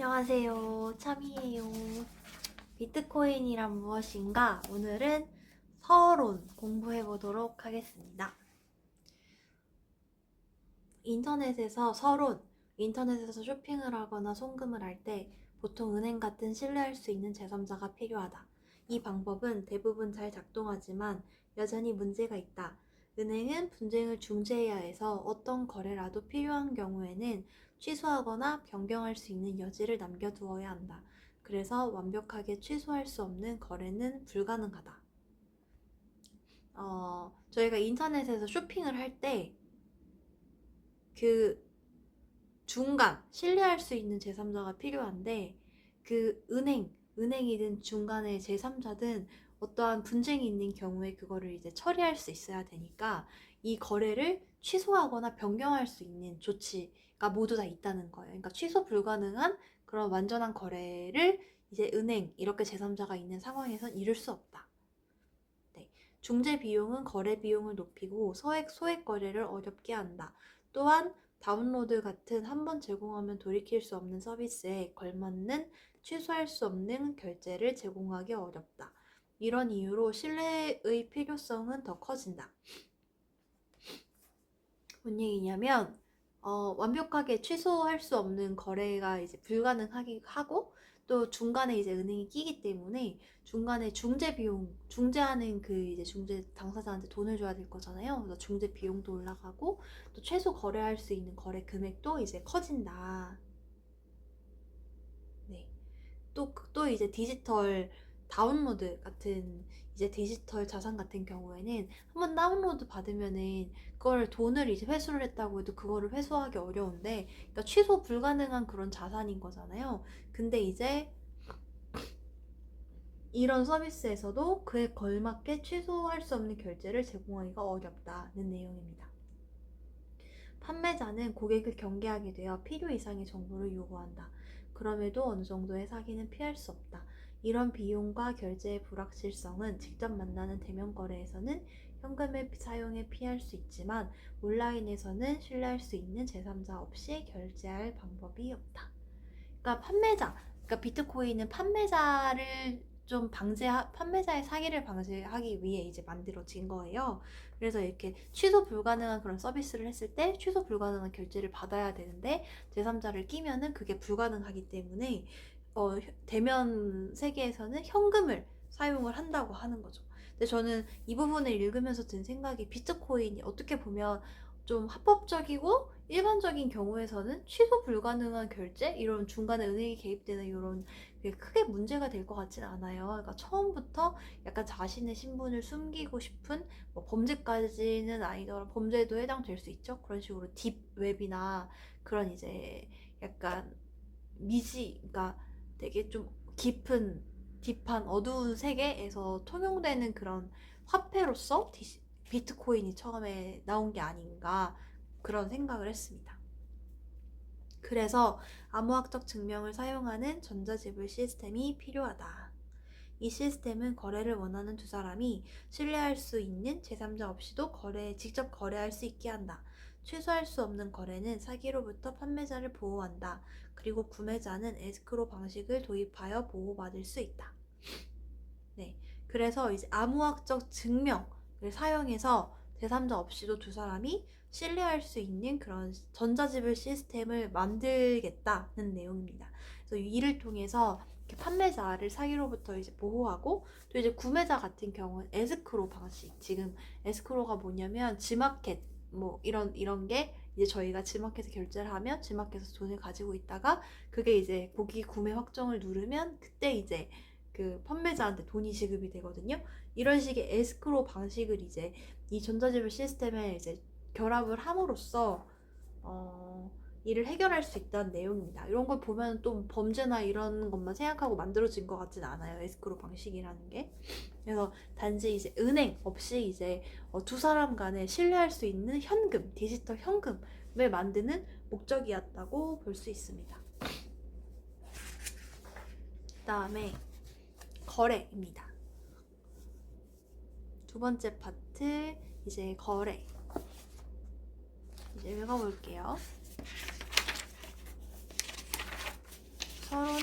안녕하세요. 참이에요. 비트코인이란 무엇인가? 오늘은 서론 공부해 보도록 하겠습니다. 인터넷에서 쇼핑을 하거나 송금을 할 때 보통 은행 같은 신뢰할 수 있는 제3자가 필요하다. 이 방법은 대부분 잘 작동하지만 여전히 문제가 있다. 은행은 분쟁을 중재해야 해서 어떤 거래라도 필요한 경우에는 취소하거나 변경할 수 있는 여지를 남겨두어야 한다. 그래서 완벽하게 취소할 수 없는 거래는 불가능하다. 저희가 인터넷에서 쇼핑을 할 때 그 중간, 신뢰할 수 있는 제3자가 필요한데 그 은행이든 중간에 제3자든 어떠한 분쟁이 있는 경우에 그거를 이제 처리할 수 있어야 되니까 이 거래를 취소하거나 변경할 수 있는 조치가 모두 다 있다는 거예요. 그러니까 취소 불가능한 그런 완전한 거래를 이제 은행 이렇게 제3자가 있는 상황에선 이룰 수 없다. 네. 중재 비용은 거래 비용을 높이고 소액 거래를 어렵게 한다. 또한 다운로드 같은 한 번 제공하면 돌이킬 수 없는 서비스에 걸맞는 취소할 수 없는 결제를 제공하기 어렵다. 이런 이유로 신뢰의 필요성은 더 커진다. 뭔 얘기냐면 완벽하게 취소할 수 없는 거래가 이제 불가능하기 하고 또 중간에 이제 은행이 끼기 때문에 중간에 중재하는 그 이제 중재 당사자한테 돈을 줘야 될 거잖아요. 그래서 중재 비용도 올라가고 또 최소 거래할 수 있는 거래 금액도 이제 커진다. 네. 또 이제 디지털 다운로드 같은 이제 디지털 자산 같은 경우에는 한번 다운로드 받으면은 그걸 돈을 이제 회수를 했다고 해도 그거를 회수하기 어려운데 그러니까 취소 불가능한 그런 자산인 거잖아요. 근데 이제 이런 서비스에서도 그에 걸맞게 취소할 수 없는 결제를 제공하기가 어렵다는 내용입니다. 판매자는 고객을 경계하게 되어 필요 이상의 정보를 요구한다. 그럼에도 어느 정도의 사기는 피할 수 없다. 이런 비용과 결제의 불확실성은 직접 만나는 대면 거래에서는 현금의 사용에 피할 수 있지만 온라인에서는 신뢰할 수 있는 제3자 없이 결제할 방법이 없다. 그러니까 비트코인은 판매자의 사기를 방지하기 위해 이제 만들어진 거예요. 그래서 이렇게 취소 불가능한 그런 서비스를 했을 때 취소 불가능한 결제를 받아야 되는데 제3자를 끼면은 그게 불가능하기 때문에 대면 세계에서는 현금을 사용을 한다고 하는 거죠. 근데 저는 이 부분을 읽으면서 든 생각이 비트코인이 어떻게 보면 좀 합법적이고 일반적인 경우에서는 취소 불가능한 결제 이런 중간에 은행이 개입되는 이런 크게 문제가 될 것 같진 않아요. 그러니까 처음부터 약간 자신의 신분을 숨기고 싶은 뭐 범죄까지는 아니더라도 범죄에도 해당될 수 있죠. 그런 식으로 딥웹이나 그런 이제 약간 그러니까 되게 좀 딥한 어두운 세계에서 통용되는 그런 화폐로서 비트코인이 처음에 나온 게 아닌가 그런 생각을 했습니다. 그래서 암호학적 증명을 사용하는 전자지불 시스템이 필요하다. 이 시스템은 거래를 원하는 두 사람이 신뢰할 수 있는 제3자 없이도 직접 거래할 수 있게 한다. 취소할 수 없는 거래는 사기로부터 판매자를 보호한다. 그리고 구매자는 에스크로 방식을 도입하여 보호받을 수 있다. 네. 그래서 이제 암호학적 증명을 사용해서 제3자 없이도 두 사람이 신뢰할 수 있는 그런 전자지불 시스템을 만들겠다는 내용입니다. 그래서 이를 통해서 판매자를 사기로부터 이제 보호하고 또 이제 구매자 같은 경우는 에스크로 방식. 지금 에스크로가 뭐냐면 지마켓 뭐 이런 게 이제 저희가 지마켓에 결제를 하면 지마켓에서 돈을 가지고 있다가 그게 이제 고기 구매 확정을 누르면 그때 이제 그 판매자한테 돈이 지급이 되거든요. 이런 식의 에스크로 방식을 이제 이 전자지불 시스템에 이제 결합을 함으로써 이를 해결할 수 있다는 내용입니다. 이런 걸 보면 또 범죄나 이런 것만 생각하고 만들어진 것 같진 않아요. 에스크로 방식이라는 게. 그래서 단지 이제 은행 없이 이제 두 사람 간에 신뢰할 수 있는 디지털 현금을 만드는 목적이었다고 볼 수 있습니다. 그 다음에 거래입니다. 두 번째 파트 이제 거래. 이제 읽어볼게요.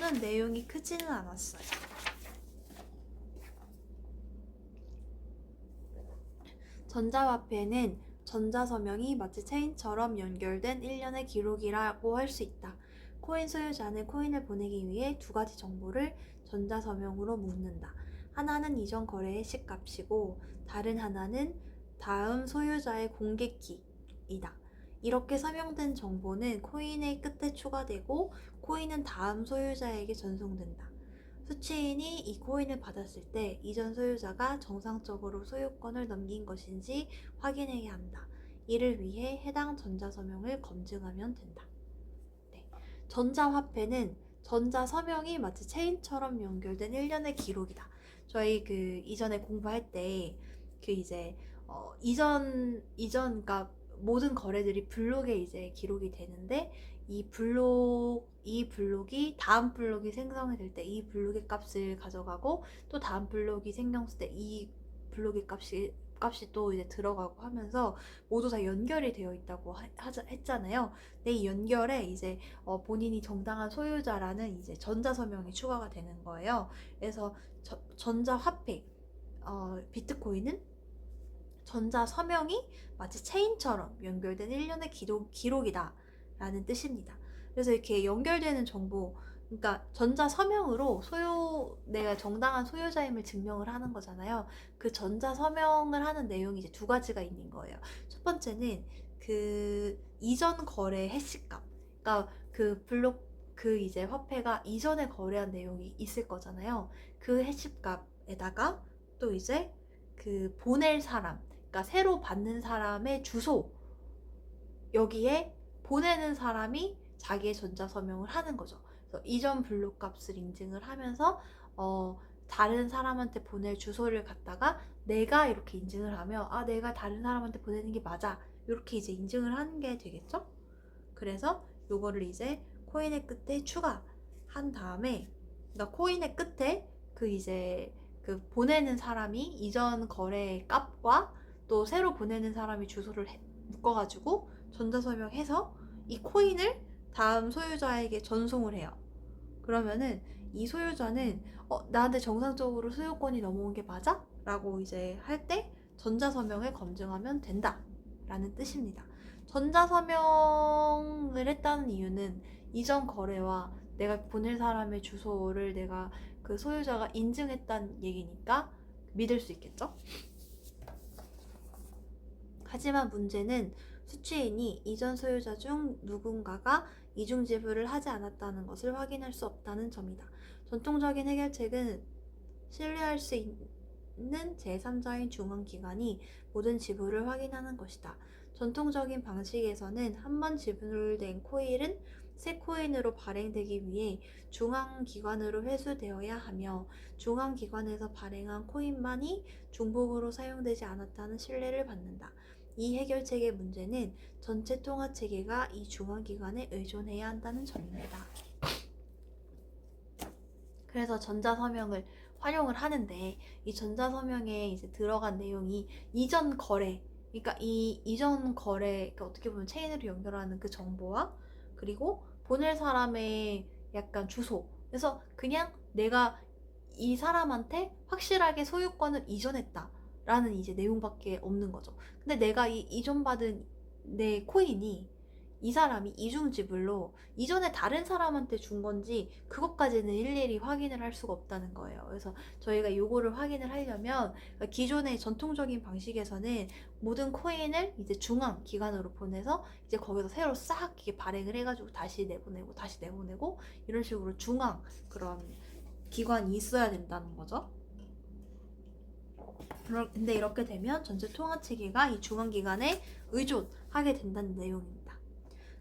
하는 내용이 크지는 않았어요. 전자화폐는 전자서명이 마치 체인처럼 연결된 일련의 기록이라고 할 수 있다. 코인 소유자는 코인을 보내기 위해 두 가지 정보를 전자서명으로 묻는다. 하나는 이전 거래의 시값이고 다른 하나는 다음 소유자의 공개키이다. 이렇게 서명된 정보는 코인의 끝에 추가되고 코인은 다음 소유자에게 전송된다. 수취인이 이 코인을 받았을 때 이전 소유자가 정상적으로 소유권을 넘긴 것인지 확인해야 한다. 이를 위해 해당 전자서명을 검증하면 된다. 네. 전자화폐는 전자서명이 마치 체인처럼 연결된 일련의 기록이다. 저희 이전에 공부할 때 이제 그러니까 모든 거래들이 블록에 이제 기록이 되는데 이 블록이 다음 블록이 생성이 될 때 이 블록의 값을 가져가고 또 다음 블록이 생성될 때 이 블록의 값이 또 이제 들어가고 하면서 모두 다 연결이 되어 있다고 했잖아요. 근데 이 연결에 이제 본인이 정당한 소유자라는 이제 전자서명이 추가가 되는 거예요. 그래서 전자화폐, 비트코인은 전자서명이 마치 체인처럼 연결된 일련의 기록이다 라는 뜻입니다. 그래서 이렇게 연결되는 정보, 그러니까 전자서명으로 내가 정당한 소유자임을 증명을 하는 거잖아요. 그 전자서명을 하는 내용이 이제 두 가지가 있는 거예요. 첫 번째는 이전 거래 해시값, 그러니까 이제 화폐가 이전에 거래한 내용이 있을 거잖아요. 그 해시값에다가 또 이제 보낼 사람, 그러니까 새로 받는 사람의 주소, 여기에 보내는 사람이 자기의 전자서명을 하는 거죠. 그래서 이전 블록 값을 인증을 하면서 다른 사람한테 보낼 주소를 갖다가 내가 이렇게 인증을 하면 내가 다른 사람한테 보내는 게 맞아, 이렇게 이제 인증을 하는 게 되겠죠. 그래서 요거를 이제 코인의 끝에 추가한 다음에, 그러니까 코인의 끝에 이제 보내는 사람이 이전 거래 값과 또 새로 보내는 사람이 주소를 묶어가지고 전자서명해서 이 코인을 다음 소유자에게 전송을 해요. 그러면은 이 소유자는 나한테 정상적으로 소유권이 넘어온 게 맞아? 라고 이제 할 때 전자서명을 검증하면 된다 라는 뜻입니다. 전자서명을 했다는 이유는 이전 거래와 내가 보낼 사람의 주소를 내가 그 소유자가 인증했다는 얘기니까 믿을 수 있겠죠? 하지만 문제는 수취인이 이전 소유자 중 누군가가 이중 지불을 하지 않았다는 것을 확인할 수 없다는 점이다. 전통적인 해결책은 신뢰할 수 있는 제3자인 중앙기관이 모든 지불을 확인하는 것이다. 전통적인 방식에서는 한 번 지불된 코인은 새 코인으로 발행되기 위해 중앙기관으로 회수되어야 하며 중앙기관에서 발행한 코인만이 중복으로 사용되지 않았다는 신뢰를 받는다. 이 해결책의 문제는 전체 통화체계가 이 중앙기관에 의존해야 한다는 점입니다. 그래서 전자서명을 활용을 하는데 이 전자서명에 이제 들어간 내용이 이전 거래, 그러니까 이 이전 거래, 그러니까 어떻게 보면 체인으로 연결하는 그 정보와 그리고 보낼 사람의 약간 주소, 그래서 그냥 내가 이 사람한테 확실하게 소유권을 이전했다 라는 이제 내용밖에 없는 거죠. 근데 내가 이 이전받은 내 코인이 이 사람이 이중지불로 이전에 다른 사람한테 준 건지 그것까지는 일일이 확인을 할 수가 없다는 거예요. 그래서 저희가 요거를 확인을 하려면 기존의 전통적인 방식에서는 모든 코인을 이제 중앙 기관으로 보내서 이제 거기서 새로 싹 이렇게 발행을 해가지고 다시 내보내고 이런 식으로 중앙 그런 기관이 있어야 된다는 거죠. 근데 이렇게 되면 전체 통화체계가 이 중앙기관에 의존하게 된다는 내용입니다.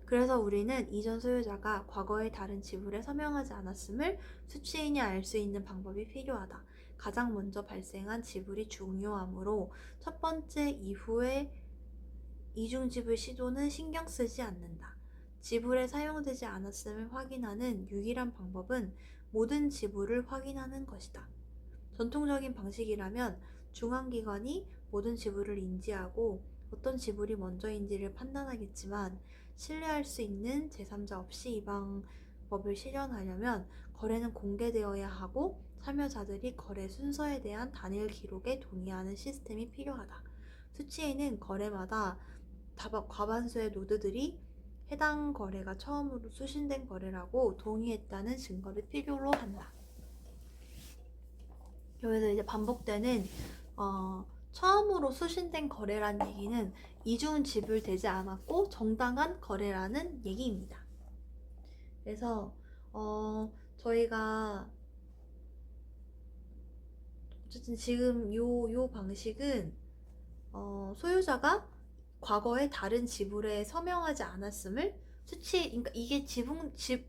그래서 우리는 이전 소유자가 과거의 다른 지불에 서명하지 않았음을 수취인이 알 수 있는 방법이 필요하다. 가장 먼저 발생한 지불이 중요하므로 첫 번째 이후의 이중지불 시도는 신경 쓰지 않는다. 지불에 사용되지 않았음을 확인하는 유일한 방법은 모든 지불을 확인하는 것이다. 전통적인 방식이라면 중앙기관이 모든 지불을 인지하고 어떤 지불이 먼저인지를 판단하겠지만 신뢰할 수 있는 제3자 없이 법을 실현하려면 거래는 공개되어야 하고 참여자들이 거래 순서에 대한 단일 기록에 동의하는 시스템이 필요하다. 수치에는 거래마다 과반수의 노드들이 해당 거래가 처음으로 수신된 거래라고 동의했다는 증거를 필요로 한다. 여기서 이제 반복되는 처음으로 수신된 거래란 얘기는 이중 지불되지 않았고 정당한 거래라는 얘기입니다. 그래서 저희가 어쨌든 지금 요 방식은 소유자가 과거에 다른 지불에 서명하지 않았음을 그러니까 이게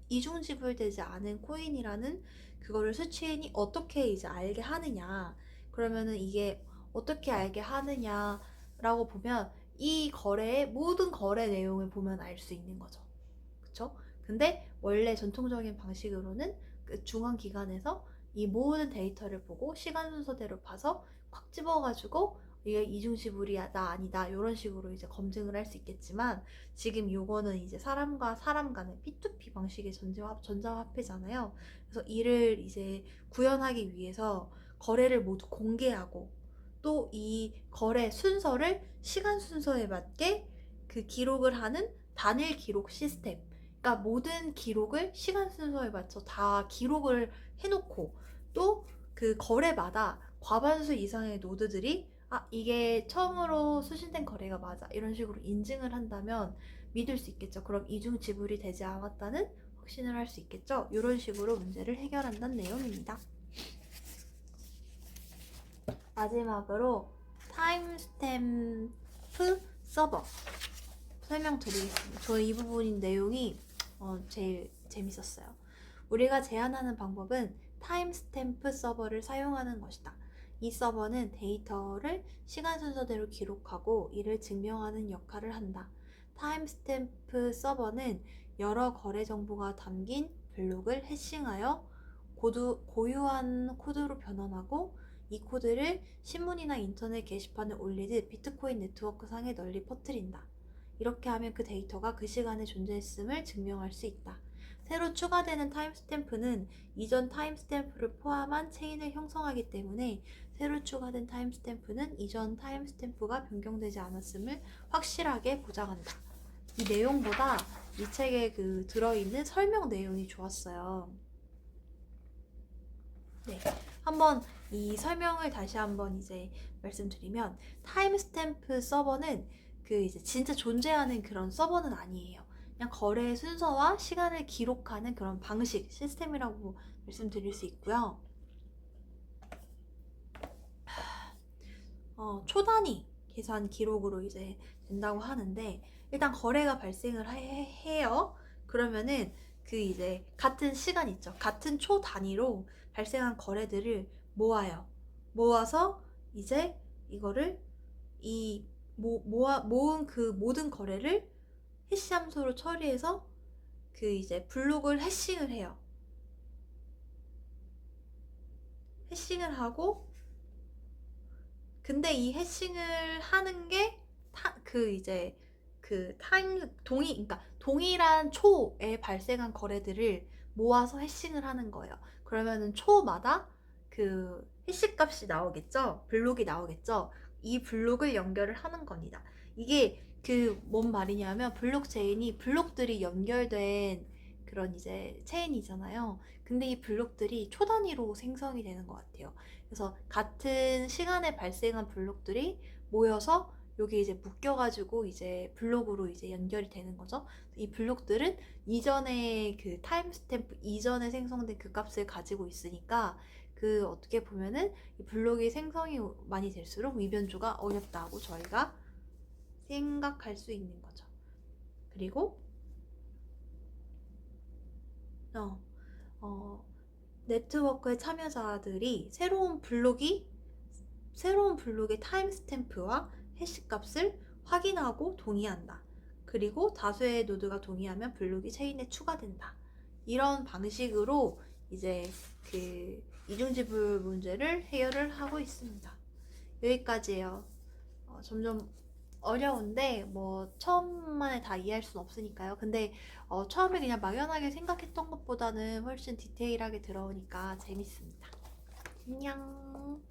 이중 지불되지 않은 코인이라는 그거를 수취인이 어떻게 이제 알게 하느냐. 그러면은 이게 어떻게 알게 하느냐라고 보면 이 거래의 모든 거래 내용을 보면 알 수 있는 거죠. 그쵸? 근데 원래 전통적인 방식으로는 그 중앙기관에서 이 모든 데이터를 보고 시간 순서대로 봐서 꽉 집어가지고 이게 이중지불이야 나 아니다 이런 식으로 이제 검증을 할 수 있겠지만 지금 요거는 이제 사람과 사람 간의 P2P 방식의 전자화폐잖아요. 그래서 이를 이제 구현하기 위해서 거래를 모두 공개하고 또 이 거래 순서를 시간 순서에 맞게 그 기록을 하는 단일 기록 시스템. 그러니까 모든 기록을 시간 순서에 맞춰 다 기록을 해놓고 또 그 거래마다 과반수 이상의 노드들이 이게 처음으로 수신된 거래가 맞아 이런 식으로 인증을 한다면 믿을 수 있겠죠. 그럼 이중 지불이 되지 않았다는 확신을 할 수 있겠죠. 이런 식으로 문제를 해결한다는 내용입니다. 마지막으로 타임스탬프 서버 설명드리겠습니다. 저는 이 부분인 내용이 제일 재밌었어요. 우리가 제안하는 방법은 타임스탬프 서버를 사용하는 것이다. 이 서버는 데이터를 시간 순서대로 기록하고 이를 증명하는 역할을 한다. 타임스탬프 서버는 여러 거래 정보가 담긴 블록을 해싱하여 고유한 코드로 변환하고 이 코드를 신문이나 인터넷 게시판에 올리듯 비트코인 네트워크상에 널리 퍼뜨린다. 이렇게 하면 그 데이터가 그 시간에 존재했음을 증명할 수 있다. 새로 추가되는 타임스탬프는 이전 타임스탬프를 포함한 체인을 형성하기 때문에 새로 추가된 타임스탬프는 이전 타임스탬프가 변경되지 않았음을 확실하게 보장한다. 이 내용보다 이 책에 그 들어있는 설명 내용이 좋았어요. 네, 한번 이 설명을 다시 한번 이제 말씀드리면 타임스탬프 서버는 그 이제 진짜 존재하는 그런 서버는 아니에요. 그냥 거래 순서와 시간을 기록하는 그런 방식, 시스템이라고 말씀드릴 수 있고요. 초단위 계산 기록으로 이제 된다고 하는데 일단 거래가 발생을 해요. 그러면은 그 이제 같은 시간 있죠. 같은 초 단위로 발생한 거래들을 모아요. 모아서 이제 이거를 모은 그 모든 거래를 해시 함수로 처리해서 그 이제 블록을 해싱을 해요. 해싱을 하고 근데 이 해싱을 하는 게 그러니까 동일한 초에 발생한 거래들을 모아서 해싱을 하는 거예요. 그러면은 초마다 그 해시 값이 나오겠죠? 블록이 나오겠죠? 이 블록을 연결을 하는 겁니다. 이게 그 뭔 말이냐면 블록체인이 블록들이 연결된 그런 이제 체인이잖아요. 근데 이 블록들이 초 단위로 생성이 되는 것 같아요. 그래서 같은 시간에 발생한 블록들이 모여서 여기 이제 묶여가지고 이제 블록으로 이제 연결이 되는 거죠. 이 블록들은 이전에 그 타임스탬프 이전에 생성된 그 값을 가지고 있으니까 그 어떻게 보면은 이 블록이 생성이 많이 될수록 위변조가 어렵다고 저희가 생각할 수 있는 거죠. 그리고 네트워크의 참여자들이 새로운 블록의 타임스탬프와 해시 값을 확인하고 동의한다. 그리고 다수의 노드가 동의하면 블록이 체인에 추가된다. 이런 방식으로 이제 그 이중지불 문제를 해결을 하고 있습니다. 여기까지예요. 점점 어려운데 뭐 처음만에 다 이해할 수는 없으니까요. 근데 처음에 그냥 막연하게 생각했던 것보다는 훨씬 디테일하게 들어오니까 재밌습니다. 안녕.